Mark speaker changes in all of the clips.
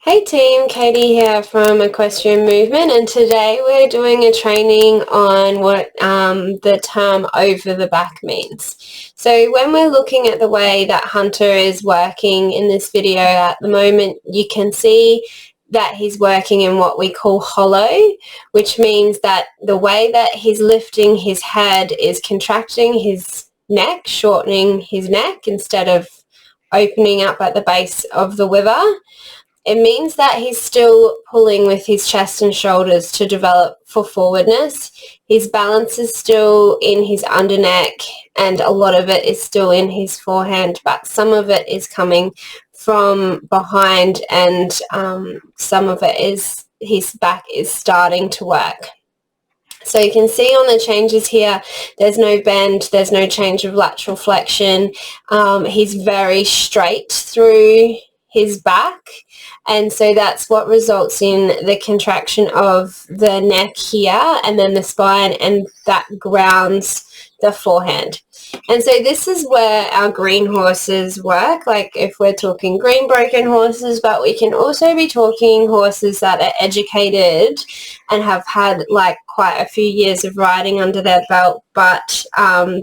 Speaker 1: Hey team, Katie here from Equestrian Movement, and today we're doing a training on what the term over the back means. So when we're looking at the way that Hunter is working in this video at the moment, you can see that he's working in what we call hollow, which means that the way that he's lifting his head is contracting his neck, shortening his neck instead of opening up at the base of the wither. It means that he's still pulling with his chest and shoulders to develop for forwardness. His balance is still in his underneck, and a lot of it is still in his forehand, but some of it is coming from behind, and some of it is his back is starting to work. So you can see on the changes here, there's no bend, there's no change of lateral flexion. He's very straight through his back, and so that's what results in the contraction of the neck here and then the spine, and that grounds the forehand. And so this is where our green horses work, like if we're talking green broken horses, but we can also be talking horses that are educated and have had like quite a few years of riding under their belt, but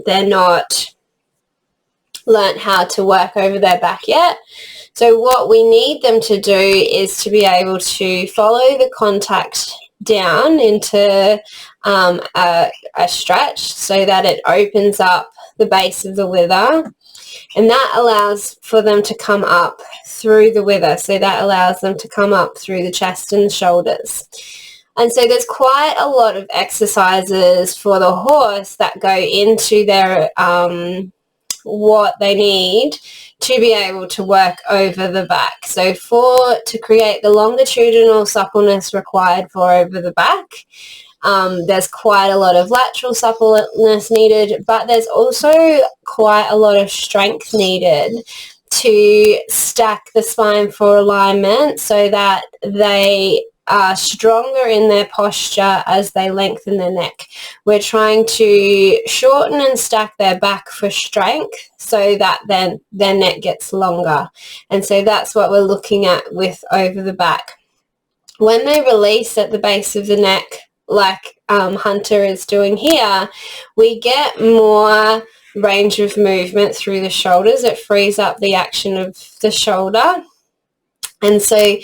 Speaker 1: they're not learnt how to work over their back yet. So what we need them to do is to be able to follow the contact down into a stretch so that it opens up the base of the wither, and that allows for them to come up through the wither. So that allows them to come up through the chest and the shoulders. And so there's quite a lot of exercises for the horse that go into their what they need to be able to work over the back. So to create the longitudinal suppleness required for over the back, there's quite a lot of lateral suppleness needed, but there's also quite a lot of strength needed to stack the spine for alignment so that they are stronger in their posture as they lengthen their neck. We're trying to shorten and stack their back for strength so that then their neck gets longer. And so that's what we're looking at with over the back. When they release at the base of the neck, like Hunter is doing here, we get more range of movement through the shoulders. It frees up the action of the shoulder. And so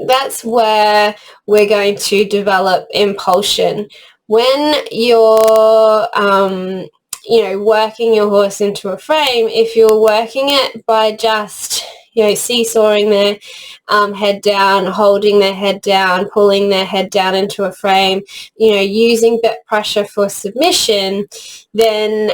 Speaker 1: that's where we're going to develop impulsion. When you're, working your horse into a frame, if you're working it by just, seesawing their head down, holding their head down, pulling their head down into a frame, using bit pressure for submission, then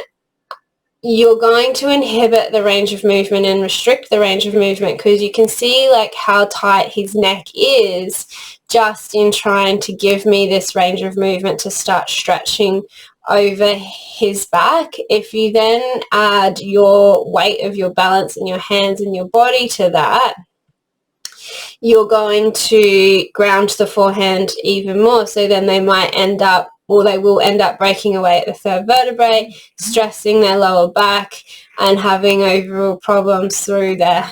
Speaker 1: you're going to inhibit the range of movement and restrict the range of movement, because you can see like how tight his neck is just in trying to give me this range of movement to start stretching over his back. If you then add your weight of your balance in your hands and your body to that, you're going to ground the forehand even more. So then they might end up, or they will end up breaking away at the third vertebrae, stressing their lower back and having overall problems through their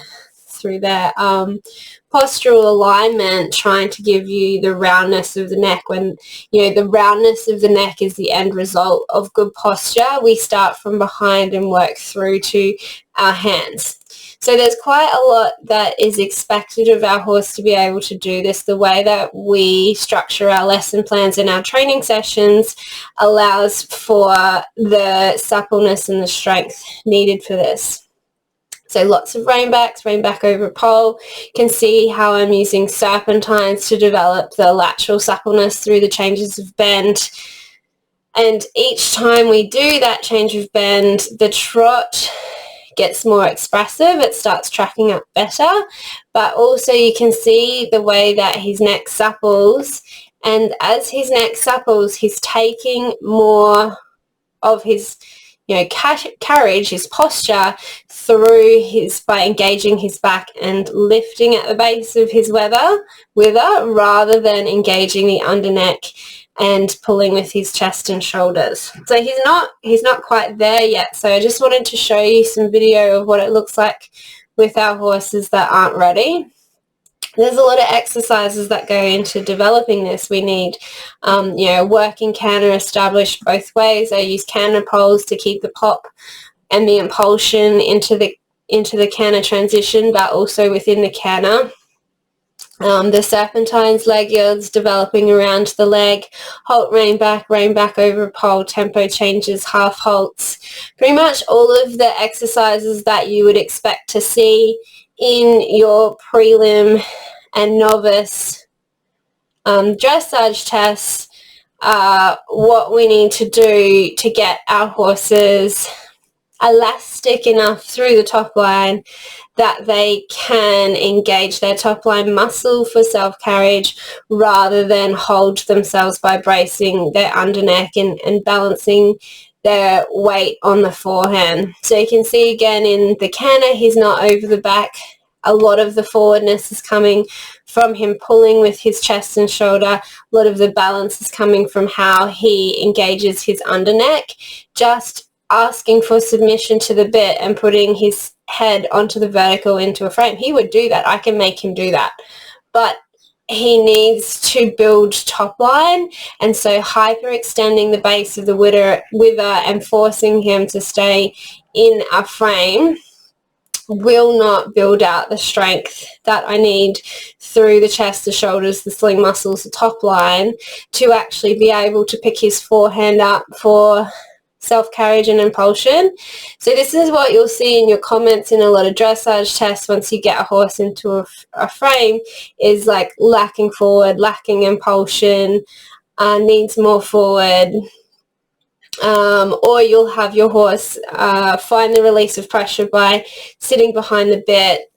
Speaker 1: postural alignment, trying to give you the roundness of the neck. When the roundness of the neck is the end result of good posture, we start from behind and work through to our hands. So there's quite a lot that is expected of our horse to be able to do this. The way that we structure our lesson plans and our training sessions allows for the suppleness and the strength needed for this. So lots of rein back over a pole. You can see how I'm using serpentines to develop the lateral suppleness through the changes of bend. And each time we do that change of bend, the trot gets more expressive, it starts tracking up better, but also you can see the way that his neck supples, and as his neck supples, he's taking more of his carriage, his posture, through by engaging his back and lifting at the base of his wither rather than engaging the underneck and pulling with his chest and shoulders. So he's not quite there yet. So I just wanted to show you some video of what it looks like with our horses that aren't ready. There's a lot of exercises that go into developing this. We need, working canter established both ways. I use canter poles to keep the pop and the impulsion into the canter transition, but also within the canter. The serpentine's leg yields developing around the leg, halt, rein back over a pole, tempo changes, half halts. Pretty much all of the exercises that you would expect to see in your prelim and novice dressage tests are what we need to do to get our horses elastic enough through the top line that they can engage their top line muscle for self-carriage rather than hold themselves by bracing their underneck and balancing their weight on the forehand. So you can see again in the canter, he's not over the back. A lot of the forwardness is coming from him pulling with his chest and shoulder. A lot of the balance is coming from how he engages his underneck. Just asking for submission to the bit and putting his head onto the vertical into a frame. He would do that. I can make him do that. But he needs to build top line, and so hyperextending the base of the wither and forcing him to stay in a frame will not build out the strength that I need through the chest, the shoulders, the sling muscles, the top line to actually be able to pick his forehand up for self-carriage and impulsion. So this is what you'll see in your comments in a lot of dressage tests once you get a horse into a frame, is like lacking forward, lacking impulsion, needs more forward. Or you'll have your horse find the release of pressure by sitting behind the bit,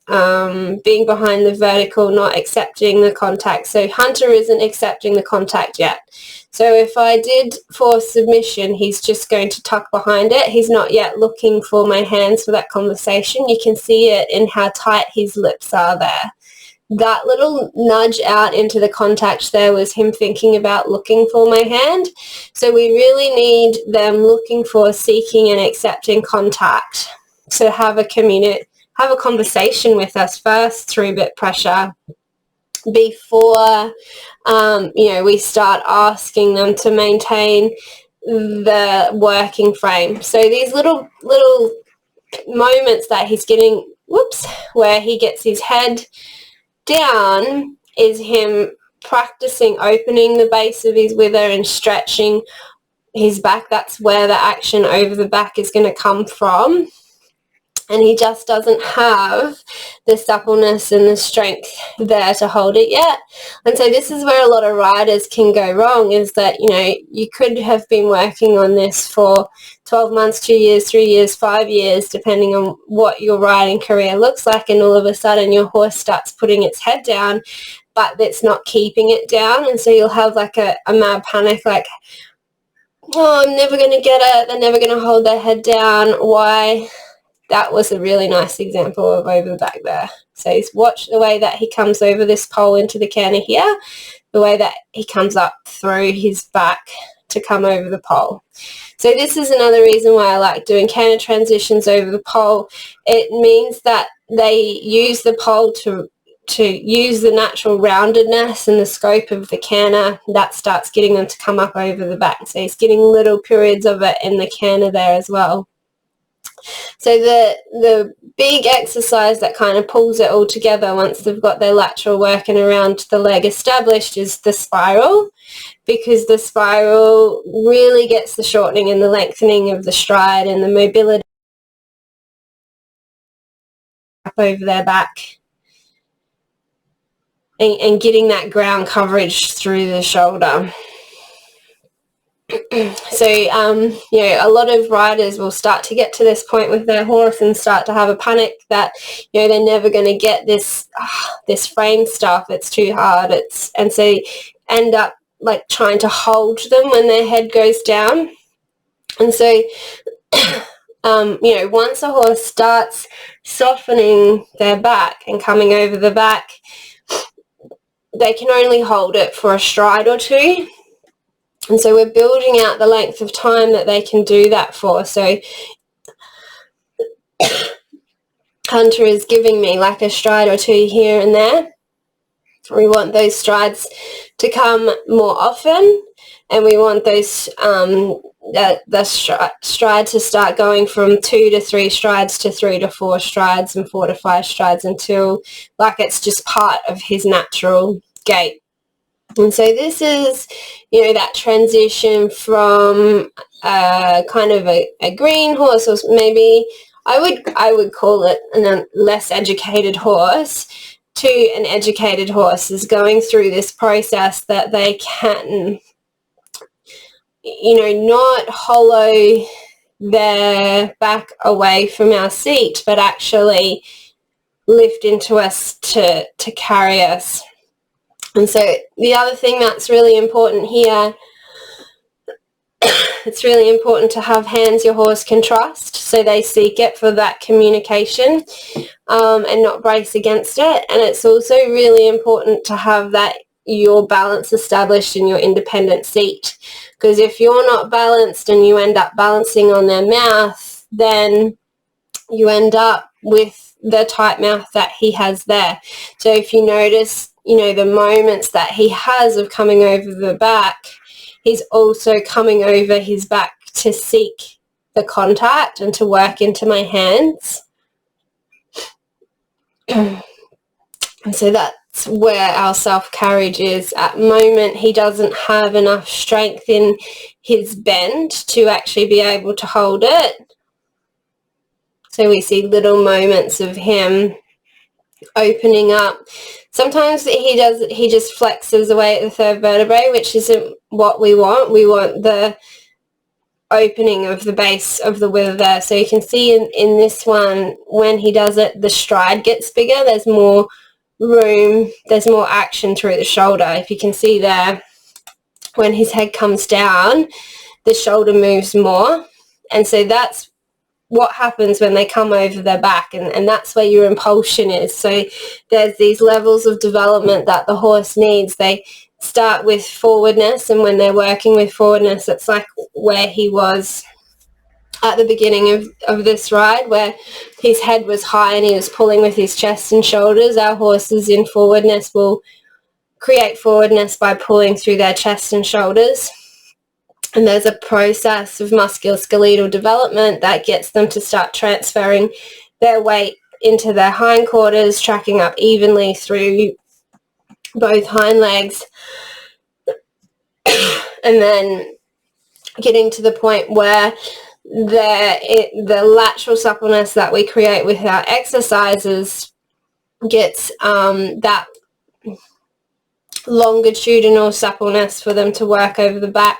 Speaker 1: being behind the vertical, not accepting the contact. So Hunter isn't accepting the contact yet. So if I did force submission, he's just going to tuck behind it. He's not yet looking for my hands for that conversation. You can see it in how tight his lips are there. That little nudge out into the contact there was him thinking about looking for my hand. So we really need them looking for, seeking and accepting contact. So have a conversation with us first through bit pressure before we start asking them to maintain the working frame. So these little moments that he's getting, where he gets his head down is him practicing opening the base of his wither and stretching his back. That's where the action over the back is going to come from. And he just doesn't have the suppleness and the strength there to hold it yet. And so this is where a lot of riders can go wrong, is that, you could have been working on this for 12 months, 2 years, 3 years, 5 years, depending on what your riding career looks like, and all of a sudden your horse starts putting its head down, but it's not keeping it down. And so you'll have like a mad panic, like, oh, I'm never going to get it. They're never going to hold their head down. Why? That was a really nice example of over the back there. So watch the way that he comes over this pole into the canter here, the way that he comes up through his back to come over the pole. So this is another reason why I like doing canter transitions over the pole. It means that they use the pole to use the natural roundedness and the scope of the canter. That starts getting them to come up over the back. So he's getting little periods of it in the canter there as well. So the big exercise that kind of pulls it all together once they've got their lateral working around the leg established is the spiral, because the spiral really gets the shortening and the lengthening of the stride and the mobility up over their back and getting that ground coverage through the shoulder. So, a lot of riders will start to get to this point with their horse and start to have a panic that, they're never going to get this frame stuff. It's too hard. And so end up like trying to hold them when their head goes down. And so, once a horse starts softening their back and coming over the back, they can only hold it for a stride or two. And so we're building out the length of time that they can do that for. So Hunter is giving me like a stride or two here and there. We want those strides to come more often, and we want those stride to start going from 2 to 3 strides to 3 to 4 strides and 4 to 5 strides until like it's just part of his natural gait. And so this is, you know, that transition from kind of a green horse, or maybe I would call it a less educated horse, to an educated horse, is going through this process that they can, you know, not hollow their back away from our seat, but actually lift into us to carry us. And so the other thing that's really important here, it's really important to have hands your horse can trust, so they seek it for that communication and not brace against it. And it's also really important to have that your balance established in your independent seat, because if you're not balanced and you end up balancing on their mouth, then you end up with the tight mouth that he has there. So if you notice, you know, the moments that he has of coming over the back, he's also coming over his back to seek the contact and to work into my hands. And so that's where our self-carriage is. At the moment, he doesn't have enough strength in his bend to actually be able to hold it. So we see little moments of him opening up. Sometimes he just flexes away at the third vertebrae, which isn't what we want. We want the opening of the base of the wither there. So you can see in this one, when he does it, the stride gets bigger. There's more room, there's more action through the shoulder. If you can see there, when his head comes down, the shoulder moves more. And so that's what happens when they come over their back, and that's where your impulsion is. So there's these levels of development that the horse needs. They start with forwardness, and when they're working with forwardness, it's like where he was at the beginning of this ride, where his head was high and he was pulling with his chest and shoulders. Our horses in forwardness will create forwardness by pulling through their chest and shoulders. And there's a process of musculoskeletal development that gets them to start transferring their weight into their hindquarters, tracking up evenly through both hind legs, and then getting to the point where the lateral suppleness that we create with our exercises gets that longitudinal suppleness for them to work over the back.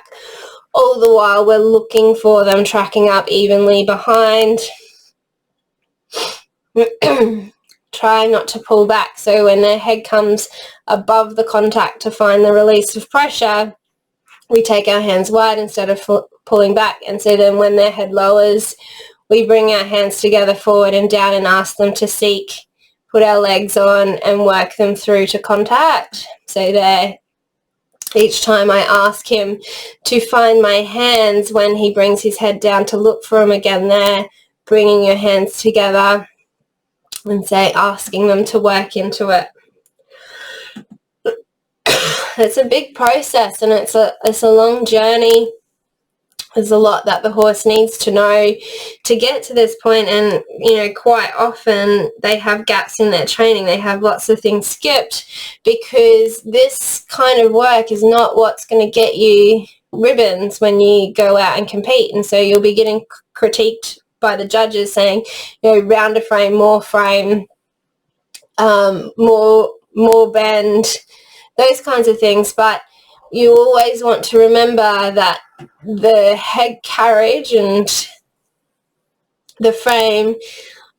Speaker 1: All the while we're looking for them tracking up evenly behind. Try not to pull back. So when their head comes above the contact to find the release of pressure, we take our hands wide instead of pulling back. And so then when their head lowers, we bring our hands together forward and down and ask them to seek, put our legs on and work them through to contact. So there, each time I ask him to find my hands when he brings his head down, to look for them again there, bringing your hands together and asking them to work into it. It's a big process, and it's a long journey. There's a lot that the horse needs to know to get to this point, and you know, quite often they have gaps in their training. They have lots of things skipped because this kind of work is not what's going to get you ribbons when you go out and compete. And so you'll be getting critiqued by the judges saying, you know, rounder frame, more bend, those kinds of things. But you always want to remember that the head carriage and the frame,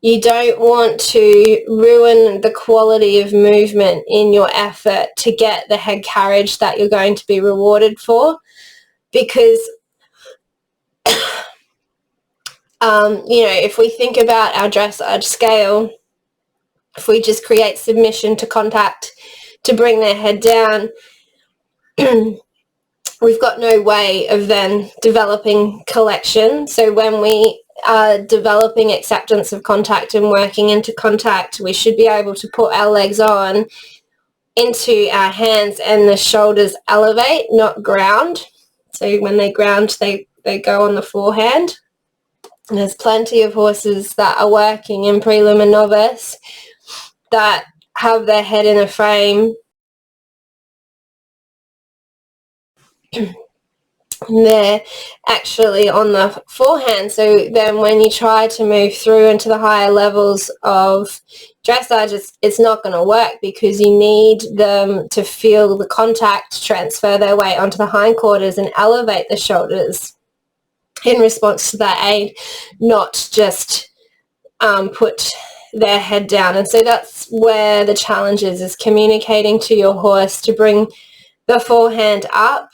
Speaker 1: you don't want to ruin the quality of movement in your effort to get the head carriage that you're going to be rewarded for. Because you know, if we think about our dressage scale, if we just create submission to contact to bring their head down, we've got no way of then developing collection. So when we are developing acceptance of contact and working into contact, we should be able to put our legs on into our hands, and the shoulders elevate, not ground. So when they ground, they go on the forehand. And there's plenty of horses that are working in prelim and novice that have their head in a frame. They're actually on the forehand. So then when you try to move through into the higher levels of dressage, it's not going to work, because you need them to feel the contact, transfer their weight onto the hindquarters and elevate the shoulders in response to that aid, not just put their head down. And so that's where the challenge is communicating to your horse to bring the forehand up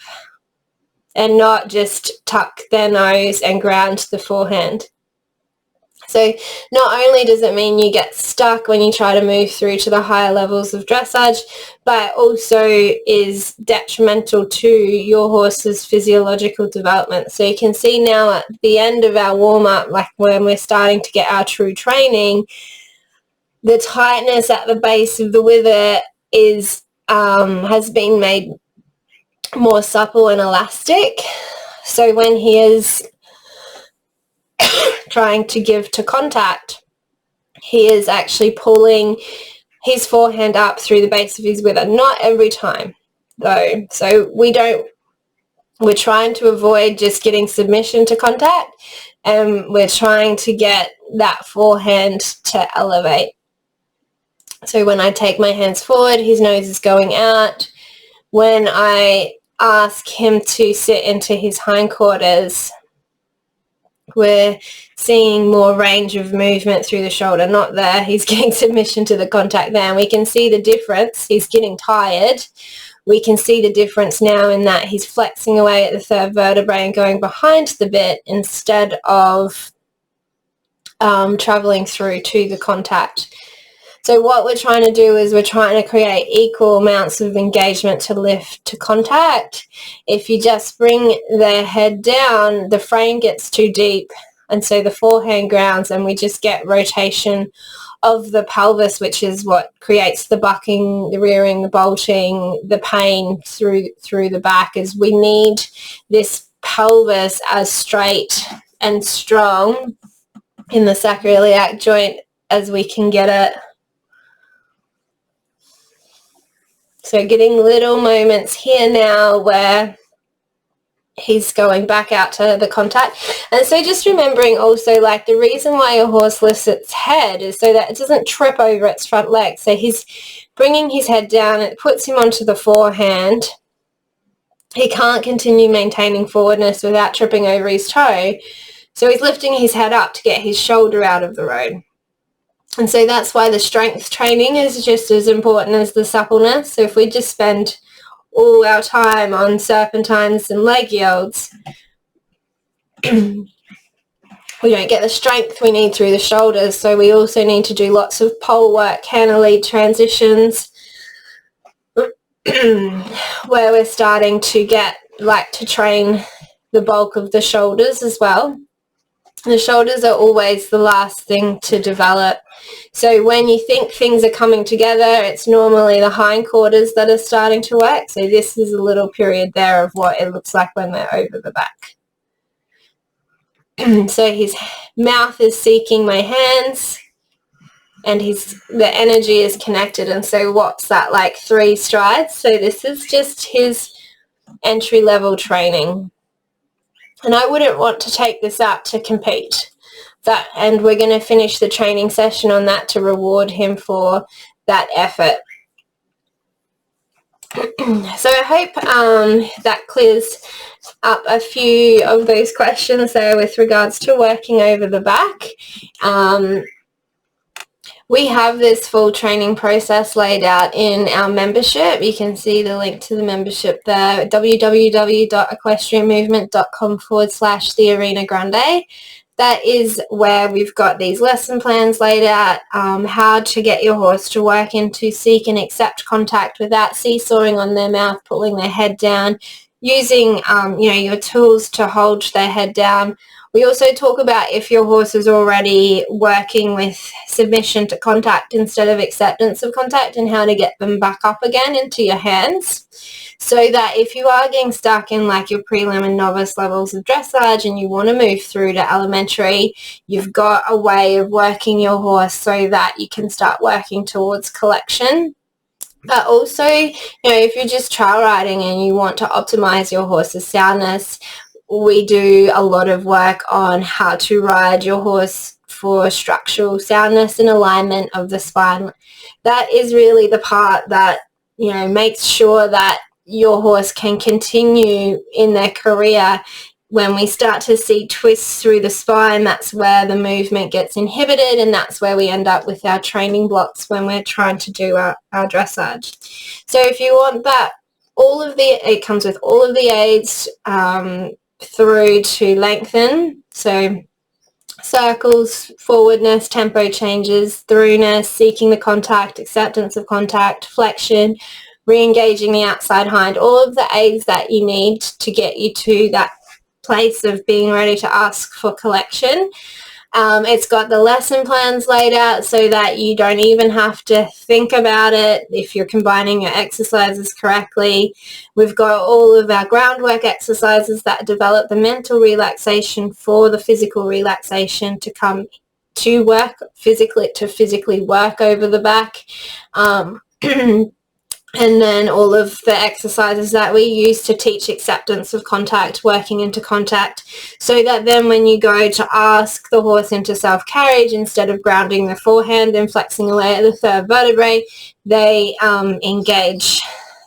Speaker 1: and not just tuck their nose and ground the forehand. So not only does it mean you get stuck when you try to move through to the higher levels of dressage, but also is detrimental to your horse's physiological development. So you can see now at the end of our warm-up, like when we're starting to get our true training, the tightness at the base of the wither is has been made more supple and elastic. So when he is trying to give to contact, he is actually pulling his forehand up through the base of his wither. Not every time though. So we're trying to avoid just getting submission to contact, and we're trying to get that forehand to elevate. So when I take my hands forward, his nose is going out. When I ask him to sit into his hindquarters, we're seeing more range of movement through the shoulder. Not there. He's getting submission to the contact there. And we can see the difference. He's getting tired. We can see the difference now in that he's flexing away at the third vertebrae and going behind the bit instead of traveling through to the contact. So what we're trying to do is we're trying to create equal amounts of engagement to lift to contact. If you just bring their head down, the frame gets too deep, and so the forehand grounds, and we just get rotation of the pelvis, which is what creates the bucking, the rearing, the bolting, the pain through the back. Is we need this pelvis as straight and strong in the sacroiliac joint as we can get it. So getting little moments here now where he's going back out to the contact. And so just remembering also, like, the reason why your horse lifts its head is so that it doesn't trip over its front leg. So he's bringing his head down, it puts him onto the forehand. He can't continue maintaining forwardness without tripping over his toe. So he's lifting his head up to get his shoulder out of the road. And so that's why the strength training is just as important as the suppleness. So if we just spend all our time on serpentines and leg yields, we don't get the strength we need through the shoulders. So we also need to do lots of pole work, canter lead transitions, where we're starting to to train the bulk of the shoulders as well. The shoulders are always the last thing to develop. So when you think things are coming together, it's normally the hindquarters that are starting to work. So this is a little period there of what it looks like when they're over the back. So his mouth is seeking my hands, and the energy is connected. And so what's that, like 3 strides? So this is just his entry-level training. And I wouldn't want to take this out to compete. And we're going to finish the training session on that to reward him for that effort. So I hope that clears up a few of those questions there with regards to working over the back. We have this full training process laid out in our membership. You can see the link to the membership there, www.equestrianmovement.com/The Arena Grande. That is where we've got these lesson plans laid out, how to get your horse to work into seek and accept contact without seesawing on their mouth, pulling their head down, using your tools to hold their head down. We also talk about if your horse is already working with submission to contact instead of acceptance of contact, and how to get them back up again into your hands, so that if you are getting stuck in like your prelim and novice levels of dressage and you want to move through to elementary, you've got a way of working your horse so that you can start working towards collection. But also, if you're just trial riding and you want to optimize your horse's soundness, we do a lot of work on how to ride your horse for structural soundness and alignment of the spine. That is really the part that, makes sure that your horse can continue in their career. When we start to see twists through the spine, that's where the movement gets inhibited, and that's where we end up with our training blocks when we're trying to do our dressage. So if you want that, it comes with all of the aids through to lengthen. So circles, forwardness, tempo changes, throughness, seeking the contact, acceptance of contact, flexion, re-engaging the outside hind, all of the aids that you need to get you to that place of being ready to ask for collection. It's got the lesson plans laid out so that you don't even have to think about it if you're combining your exercises correctly. We've got all of our groundwork exercises that develop the mental relaxation for the physical relaxation to come to work physically work over the back. And then all of the exercises that we use to teach acceptance of contact, working into contact, so that then when you go to ask the horse into self-carriage, instead of grounding the forehand and flexing away at the third vertebrae, they engage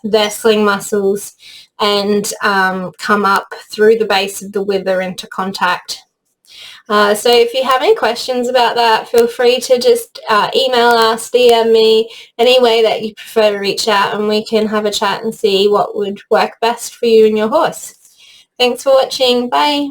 Speaker 1: their sling muscles and come up through the base of the wither into contact. So if you have any questions about that, feel free to just email us, DM me, any way that you prefer to reach out, and we can have a chat and see what would work best for you and your horse. Thanks for watching. Bye.